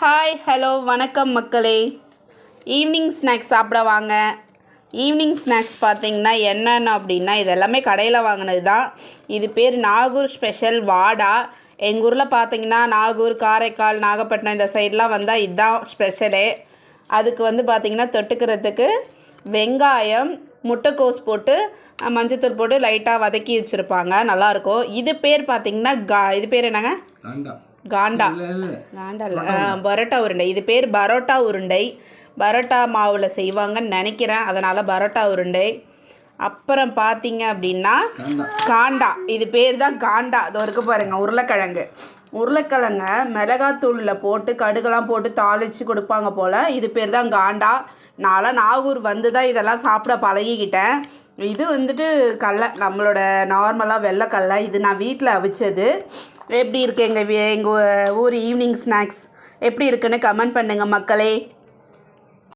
Hi hello வணக்கம் மக்களே. Evening snacks சாப்பிட வாங்க. ஈவினிங் ஸ்நாக்ஸ் பார்த்திங்கன்னா என்னென்ன அப்படின்னா இது எல்லாமே கடையில் வாங்கினது தான். இது பேர் நாகூர் ஸ்பெஷல் வாடா. எங்கள் ஊரில் பார்த்திங்கன்னா நாகூர், காரைக்கால், நாகப்பட்டினம் இந்த சைட்லாம் வந்தால் இதுதான் ஸ்பெஷலே. அதுக்கு பார்த்திங்கன்னா தொட்டுக்கிறதுக்கு வெங்காயம், முட்டைக்கோஸ் போட்டு மஞ்சத்தூள் போட்டு லைட்டாக வதக்கி வச்சுருப்பாங்க, நல்லாயிருக்கும். இது பேர் பார்த்திங்கன்னா இது பேர் என்னங்க? காண்டா இல்லை, பரோட்டா உருண்டை. இது பேர் பரோட்டா உருண்டை. பரோட்டா மாவில் செய்வாங்கன்னு நினைக்கிறேன், அதனால் பரோட்டா உருண்டை. அப்புறம் பார்த்தீங்க அப்படின்னா காண்டா. இது பேர் தான் காண்டா. அது இருக்க பாருங்கள், உருளைக்கிழங்க மிளகாத்தூளில் போட்டு கடுகெல்லாம் போட்டு தாளித்து கொடுப்பாங்க போல். இது பேர் தான் காண்டா. நான்லாம் நாகூர் வந்து தான் இதெல்லாம் சாப்பிட பழகிக்கிட்டேன். இது கடலை, நம்மளோட நார்மலாக வெள்ளைக்கடலை. இது நான் வீட்டில் அவிச்சது. எப்படி இருக்குது எங்கள் ஊர் ஈவினிங் ஸ்நாக்ஸ் எப்படி இருக்குன்னு கமெண்ட் பண்ணுங்கள் மக்களே.